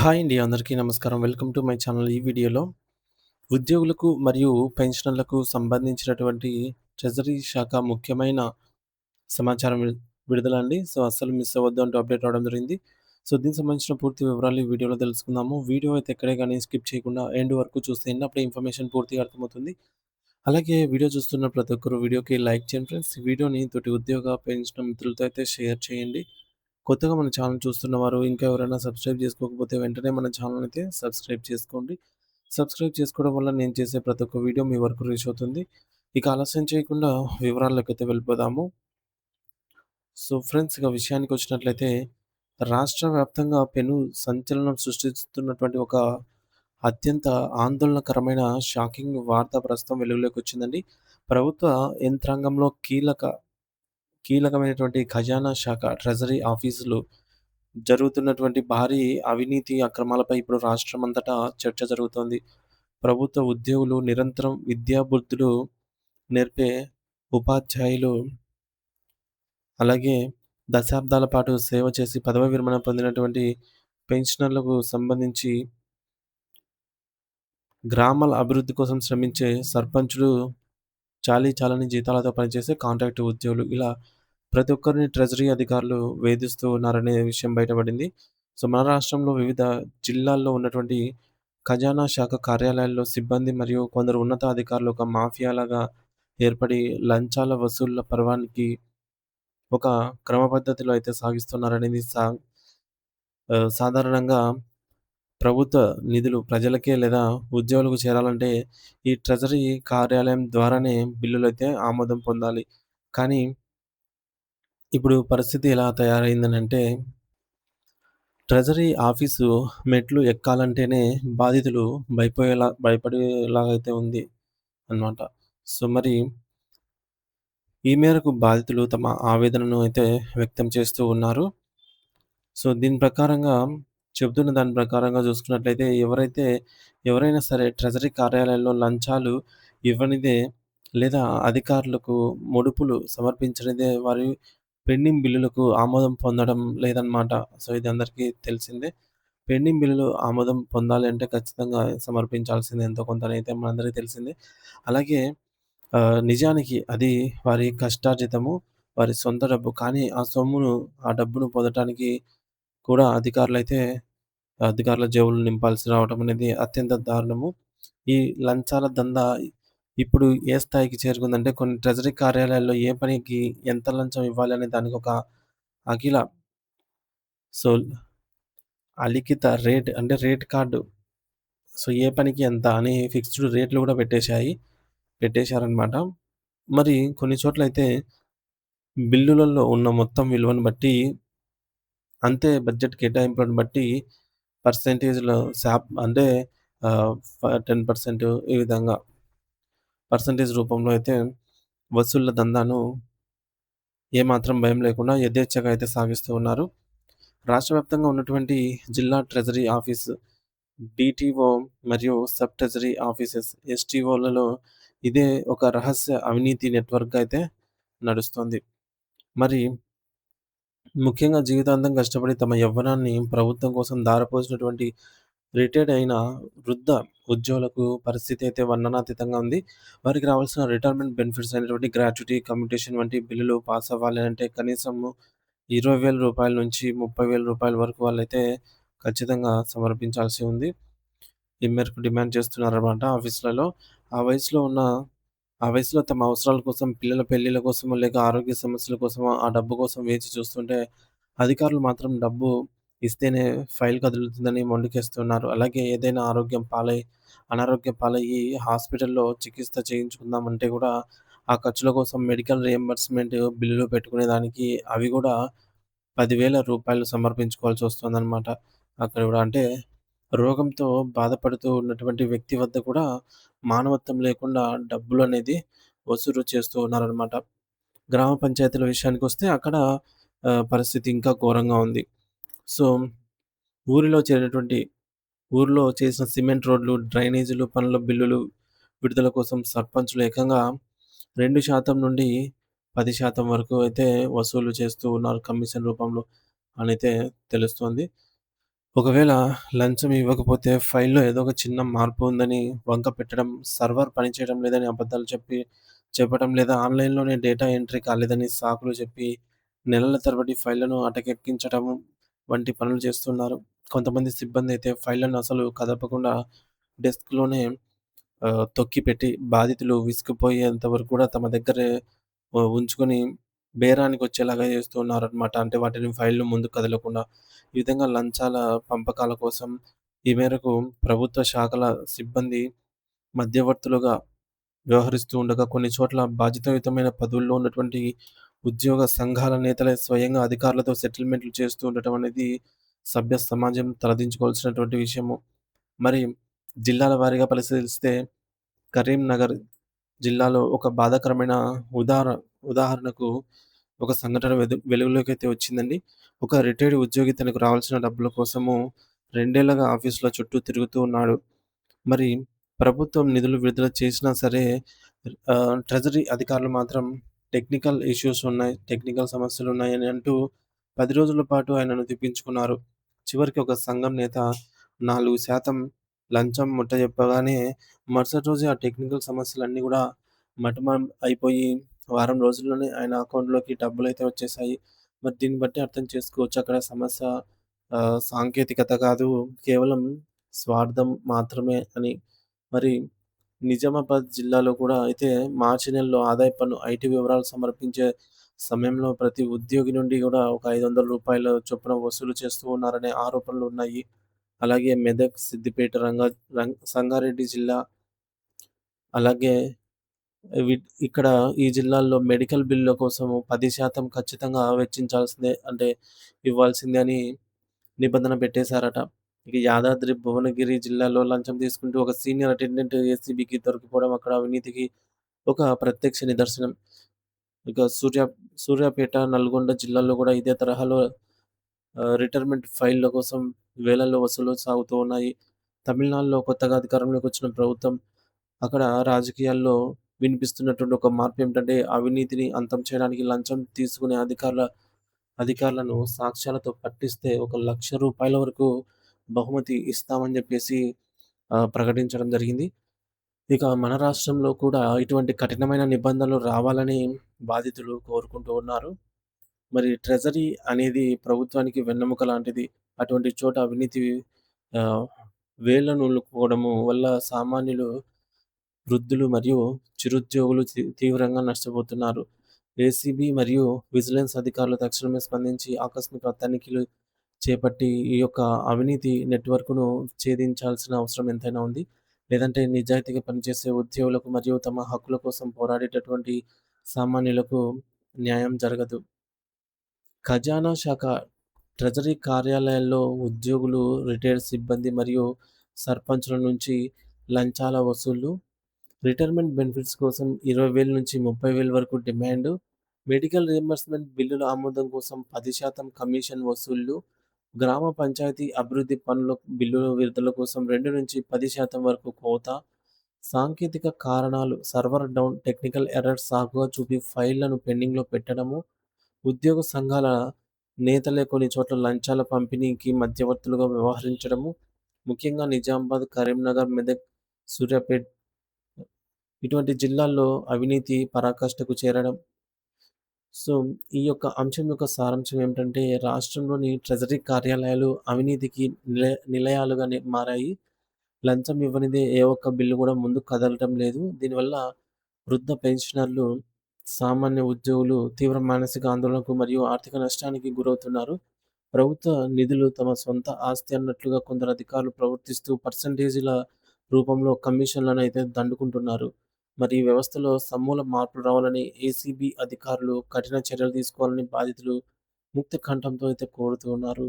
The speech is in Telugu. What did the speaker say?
హాయ్ అండి. అందరికీ నమస్కారం. Welcome to my channel. ఈ వీడియోలో ఉద్యోగులకు మరియు పెన్షనర్లకు సంబంధించినటువంటి ట్రెజరీ శాఖ ముఖ్యమైన సమాచారం విడుదల అండి. సో, అస్సలు మిస్ అవ్వద్దు అంటూ అప్డేట్ రావడం జరిగింది. సో, దీనికి సంబంధించిన పూర్తి వివరాలు ఈ వీడియోలో తెలుసుకుందాము. వీడియో అయితే ఎక్కడే గాని స్కిప్ చేయకుండా ఎండ్ వరకు చూసేయండి. అప్పుడే ఇన్ఫర్మేషన్ పూర్తిగా అర్థమవుతుంది. అలాగే వీడియో చూస్తున్న ప్రతి ఒక్కరు వీడియోకి లైక్ చేయండి ఫ్రెండ్స్. ఈ వీడియోని తోటి ఉద్యోగ, పెన్షన్ మిత్రులతో అయితే షేర్ చేయండి. కొత్తగా మన ఛానల్ చూస్తున్నవారు ఇంకా ఎవరైనా సబ్స్క్రైబ్ చేసుకోకపోతే వెంటనే మన ఛానల్ అయితే సబ్స్క్రైబ్ చేసుకోండి. సబ్స్క్రైబ్ చేసుకోవడం వల్ల నేను చేసే ప్రతి ఒక్క వీడియో మీ వరకు రీచ్ అవుతుంది. ఇక ఆలస్యం చేయకుండా వివరాల్లోకైతే వెళ్ళిపోదాము. సో ఫ్రెండ్స్, ఇక విషయానికొచ్చినట్లయితే రాష్ట్ర వ్యాప్తంగా పెను సంచలనం సృష్టిస్తున్నటువంటి ఒక అత్యంత ఆందోళనకరమైన షాకింగ్ వార్త ప్రస్తుతం వెలుగులోకి వచ్చిందండి. ప్రభుత్వ యంత్రాంగంలో కీలకమైనటువంటి ఖజానా శాఖ, ట్రెజరీ ఆఫీసులు జరుగుతున్నటువంటి భారీ అవినీతి అక్రమాలపై ఇప్పుడు రాష్ట్రమంతటా చర్చ జరుగుతోంది. ప్రభుత్వ ఉద్యోగులు, నిరంతరం విద్యాబుద్ధులు నేర్పే ఉపాధ్యాయులు, అలాగే దశాబ్దాల పాటు సేవ చేసి పదవీ విరమణ పొందినటువంటి పెన్షనర్లకు సంబంధించి గ్రామాల అభివృద్ధి కోసం శ్రమించే సర్పంచులు, చాలీచాలని జీతాలతో పనిచేసే కాంట్రాక్ట్ ఉద్యోగులు, ఇలా ప్రతి ఒక్కరిని ట్రెజరీ అధికారులు వేధిస్తూ ఉన్నారనే విషయం బయటపడింది. సో, మన రాష్ట్రంలో వివిధ జిల్లాల్లో ఉన్నటువంటి ఖజానా శాఖ కార్యాలయాల్లో సిబ్బంది మరియు కొందరు ఉన్నతాధికారులు ఒక మాఫియాలాగా ఏర్పడి లంచాల వసూళ్ల పర్వానికి ఒక క్రమ పద్ధతిలో అయితే సాగిస్తున్నారనేది సాధారణంగా ప్రభుత్వ నిధులు ప్రజలకే లేదా ఉద్యోగులకు చేరాలంటే ఈ ట్రెజరీ కార్యాలయం ద్వారానే బిల్లులైతే ఆమోదం పొందాలి. కానీ ఇప్పుడు పరిస్థితి ఎలా తయారైందనంటే, ట్రెజరీ ఆఫీసు మెట్లు ఎక్కాలంటేనే బాధితులు భయపడేలాగైతే ఉంది అన్నమాట. సో, మరి ఈ మేరకు బాధితులు తమ ఆవేదనను అయితే వ్యక్తం చేస్తూ ఉన్నారు. సో, దీని ప్రకారంగా చెబుతున్న దాని ప్రకారంగా చూసుకున్నట్లయితే ఎవరైనా సరే ట్రెజరీ కార్యాలయంలో లంచాలు ఇవ్వనిదే లేదా అధికారులకు ముడుపులు సమర్పించనిదే వారి పెండింగ్ బిల్లులకు ఆమోదం పొందడం లేదనమాట. సో, ఇది అందరికీ తెలిసిందే. పెండింగ్ బిల్లులు ఆమోదం పొందాలి అంటే ఖచ్చితంగా సమర్పించాల్సిందే ఎంతో కొంతనైతే మనందరికీ తెలిసిందే. అలాగే నిజానికి అది వారి కష్టార్జితము, వారి సొంత డబ్బు. కానీ ఆ డబ్బును పొందటానికి కూడా అధికారుల జేబులు నింపాల్సి రావడం అనేది అత్యంత దారుణము. ఈ లంచాల దందా ఇప్పుడు ఏ స్థాయికి చేరుకుందంటే, కొన్ని ట్రెజరీ కార్యాలయాల్లో ఏ పనికి ఎంత లంచం ఇవ్వాలి అనే దానికొక అఖిల సో, అలిఖిత రేట్ అంటే రేట్ కార్డ్. సో, ఏ పనికి ఎంత అని ఫిక్స్‌డ్ రేట్లు గూడా పెట్టేశారనమాట. మరి కొన్ని చోట్లయితే బిల్లులలో ఉన్న మొత్తం విలువను బట్టి, అంతే బడ్జెట్ కేటాయింపులను బట్టి పర్సెంటేజ్‌లో అంటే ఆహ్, 10% ఈ విధంగా పర్సెంటేజ్ రూపంలో అయితే వసూళ్ల దందాను ఏమాత్రం భయం లేకుండా యథేచ్ఛగా అయితే సాగిస్తూ ఉన్నారు. రాష్ట్ర వ్యాప్తంగా ఉన్నటువంటి జిల్లా ట్రెజరీ ఆఫీస్, డీటీఓ మరియు సబ్ ట్రెజరీ ఆఫీసెస్, ఎస్టీఓలలో ఇదే ఒక రహస్య అవినీతి నెట్వర్క్‌గా అయితే నడుస్తోంది. మరి ముఖ్యంగా జీవితాంతం కష్టపడి తమ యవ్వనాన్ని ప్రభుత్వం కోసం ధారపోసినటువంటి రిటైర్డ్ అయిన వృద్ధ ఉద్యోగులకు పరిస్థితి అయితే వర్ణనాతీతంగా ఉంది. వారికి రావాల్సిన రిటైర్మెంట్ బెనిఫిట్స్ అయినటువంటి గ్రాట్యుటీ, కమ్యూటేషన్ వంటి బిల్లులు పాస్ అవ్వాలి అంటే కనీసం రూ. 20,000 నుంచి రూ. 30,000 వరకు వాళ్ళైతే ఖచ్చితంగా సమర్పించాల్సి ఉంది. ఈ మేరకు డిమాండ్ చేస్తున్నారన్నమాట ఆఫీసులలో. ఆ వయసులో ఉన్న ఆ వయసులో తమ అవసరాల కోసం, పిల్లల పెళ్ళిళ్ళ కోసమో, లేక ఆరోగ్య సమస్యల కోసమో, ఆ డబ్బు కోసం వేచి చూస్తుంటే, అధికారులు మాత్రం డబ్బు ఇస్తేనే ఫైల్ కదులుతుందని మొండికేస్తున్నారు. అలాగే ఏదైనా అనారోగ్యం పాలయ్యి హాస్పిటల్‌లో చికిత్స చేయించుకుందామంటే గూడా, ఆ ఖర్చుల కోసం మెడికల్ రియంబర్స్‌మెంట్ బిల్లులు పెట్టుకునేదానికి అవి గూడా రూ. 10,000 సమర్పించుకోవాల్సొస్తుందనమాట. అక్కడ గూడా అంటే రోగంతో బాధపడుతూ ఉన్నటువంటి వ్యక్తి వద్ద కూడా మానవత్వం లేకుండా డబ్బులనేది వసూలు చేస్తూ ఉన్నారనమాట. గ్రామ పంచాయతీల విషయానికొస్తే అక్కడ పరిస్థితి ఇంకా ఘోరంగా ఉంది. సో, ఊరిలో చేరినటువంటి ఊరిలో చేసిన సిమెంట్ రోడ్లు, డ్రైనేజీలు పనుల బిల్లులు విడుదల కోసం సర్పంచులు ఏకంగా 2% నుండి 10% వరకు అయితే వసూలు చేస్తూ ఉన్నారు కమిషన్ రూపంలో అనైతే తెలుస్తోంది. ఒకవేళ లంచం ఇవ్వకపోతే ఫైల్‌లో ఏదో ఒక చిన్న మార్పు ఉందని వంక పెట్టడం, సర్వర్ పనిచేయడం లేదని అబద్ధాలు చెప్పడం లేదా ఆన్‌లైన్‌లోనే డేటా ఎంట్రీ కాలేదని సాకులు చెప్పి నెలల తరబడి ఫైల్‌లను అటకెక్కించడం వంటి పనులు చేస్తున్నారు. కొంతమంది సిబ్బందయితే ఫైల్‌లను అసలు కదపకుండా డెస్క్‌లోనే తొక్కిపెట్టి బాధితులు విసిగిపోయేంత వరకు కూడా తమ దగ్గరే ఉంచుకొని బేరానికొచ్చేలాగా చేస్తూ ఉన్నారనమాట. అంటే వాటిని ఫైల్‌లు ముందుకు కదలకుండా. ఈ విధంగా లంచాల పంపకాల కోసం ఈ మేరకు ప్రభుత్వ శాఖల సిబ్బంది మధ్యవర్తులుగా వ్యవహరిస్తూ ఉండగా కొన్ని చోట్ల బాధ్యతాయుతమైన పదవుల్లో ఉన్నటువంటి ఉద్యోగ సంఘాల నేతలే స్వయంగా అధికారులతో సెటిల్‌మెంట్‌లు చేస్తూ ఉండటం అనేది సభ్య సమాజం తలదించుకోవాల్సినటువంటి విషయము. మరి జిల్లాల వారీగా పరిశీలిస్తే కరీంనగర్ జిల్లాలో ఒక బాధాకరమైన ఉదాహర ఉదాహరణకు ఒక సంఘటన వెలుగులోకైతే వచ్చిందండి. ఒక రిటైర్డ్ ఉద్యోగి తనకు రావాల్సిన డబ్బుల కోసము 2 ఏళ్లుగా ఆఫీసుల చుట్టూ తిరుగుతూ ఉన్నాడు. మరి ప్రభుత్వం నిధులు విడుదల చేసినా సరే ట్రెజరీ అధికారులు మాత్రం టెక్నికల్ సమస్యలున్నాయని అంటూ 10 రోజుల పాటు ఆయనను తిప్పించుకున్నారు. చివరికి ఒక సంఘం నేత 4% లంచం ముట్టజెప్పగానే మరుసటి రోజే ఆ టెక్నికల్ సమస్యలన్నీ గూడా మటుమాయం అయిపోయి వారం రోజుల్లోనే ఆయన అకౌంట్‌లోకి డబ్బులైతే వచ్చేసాయి. మరి దీన్ని బట్టి అర్థం చేసుకోవచ్చు అక్కడ సమస్య సాంకేతికత కాదు, కేవలం స్వార్థం మాత్రమే అని. మరి నిజామాబాద్ జిల్లాలో కూడా అయితే మార్చి నెలలో ఆదాయ పన్ను ఐటీ వివరాలు సమర్పించే సమయంలో ప్రతి ఉద్యోగి నుండి గూడా ఒక రూ. 500 చొప్పున వసూలు చేస్తూ ఉన్నారనే ఆరోపణలున్నాయి. అలాగే మెదక్, సిద్దిపేట, సంగారెడ్డి జిల్లా అలాగే ఇక్కడ ఈ జిల్లాల్లో మెడికల్ బిల్లుల కోసము 10% ఖచ్చితంగా వెచ్చించాల్సిందే అంటే ఇవ్వాల్సిందే అని నిబంధన పెట్టేశారట. ఇక యాదాద్రి భువనగిరి జిల్లాలో లంచం తీసుకుంటూ ఒక సీనియర్ అటెండెంట్ ఏసీబీకి దొరికిపోవడం అక్కడ అవినీతికి ఒక ప్రత్యక్ష నిదర్శనం. ఇక సూర్యాపేట, నల్గొండ జిల్లాల్లో కూడా ఇదే తరహాలో రిటైర్మెంట్ ఫైల్‌ల కోసం వేలల్లో వసూలు సాగుతూ ఉన్నాయి. తమిళనాడులో కొత్తగా అధికారంలోకి వచ్చిన ప్రభుత్వం అక్కడ రాజకీయాల్లో వినిపిస్తున్నటువంటి ఒక మార్పేంటంటే, అవినీతిని అంతం చేయడానికి లంచం తీసుకునే అధికారులను సాక్ష్యాలతో పట్టిస్తే ఒక రూ. 1,00,000 వరకు బహుమతి ఇస్తామని జెప్పేసి ప్రకటించడం జరిగింది. ఇక మన రాష్ట్రంలో కూడా ఇటువంటి కఠినమైన నిబంధనలు రావాలని బాధితులు కోరుకుంటూ ఉన్నారు. మరి ట్రెజరీ అనేది ప్రభుత్వానికి వెన్నెముక లాంటిది. అటువంటి చోట అవినీతి ఆహ్, వేళ్ళనూలుకోవడము వల్ల సామాన్యులు, వృద్ధులు మరియు చిరుద్యోగులు తీవ్రంగా నష్టపోతున్నారు. ఏసీబీ మరియు విజిలెన్స్ అధికారులు తక్షణమే స్పందించి ఆకస్మిక తనిఖీలు చేపట్టి ఈ యొక్క అవినీతి నెట్‌వర్క్‌ను ఛేదించాల్సిన అవసరం ఎంతైనా ఉంది. లేదంటే నిజాయితీగా పనిచేసే ఉద్యోగులకు మరియు తమ హక్కుల కోసం పోరాడేటటువంటి సామాన్యులకు న్యాయం జరగదు. ఖజానా శాఖ ట్రెజరీ కార్యాలయాల్లో ఉద్యోగులు, రిటైర్డ్ సిబ్బంది మరియు సర్పంచుల నుంచి లంచాల వసూళ్లు, రిటైర్మెంట్ బెనిఫిట్స్ కోసం 20,000 నుంచి 30,000 వరకు డిమాండు, మెడికల్ రీయింబర్స్‌మెంట్ బిల్లుల ఆమోదం కోసం 10% కమిషన్ వసూళ్లు, గ్రామ పంచాయతీ అభివృద్ధి పనుల బిల్లుల విడుదల కోసం 2-10% వరకు కోత, సాంకేతిక కారణాలు సర్వర్ డౌన్, టెక్నికల్ ఎర్రర్స్ సాకుగా చూపి ఫైళ్లను పెండింగ్‌లో పెట్టడము, ఉద్యోగ సంఘాల నేతలే కొన్ని చోట్ల లంచాల పంపిణీకి మధ్యవర్తులుగా వ్యవహరించడము, ముఖ్యంగా నిజామాబాద్, కరీంనగర్, మెదక్, సూర్యాపేట్ ఇటువంటి జిల్లాల్లో అవినీతి పరాకాష్ఠకు చేరడం. సో, ఈ యొక్క అంశం యొక్క సారాంశం ఏమిటంటే, రాష్ట్రంలోని ట్రెజరీ కార్యాలయాలు అవినీతికి నిలయాలుగా మారాయి. లంచం ఇవ్వనిదే ఏ ఒక్క బిల్లు కూడా ముందుకు కదలటం లేదు. దీనివల్ల వృద్ధ పెన్షనర్లు, సామాన్య ఉద్యోగులు తీవ్ర మానసిక ఆందోళనకు మరియు ఆర్థిక నష్టానికి గురవుతున్నారు. ప్రభుత్వ నిధులు తమ సొంత ఆస్తి అన్నట్లుగా కొందరు అధికారులు ప్రవర్తిస్తూ పర్సెంటేజీల రూపంలో కమిషన్‌లనైతే దండుకుంటున్నారు. మరి ఈ వ్యవస్థలో సమూల మార్పులు రావాలని ఏసీబీ అధికారులు కఠిన చర్యలు తీసుకోవాలని బాధితులు ముక్త కంఠంతో అయితే కోరుతూ ఉన్నారు.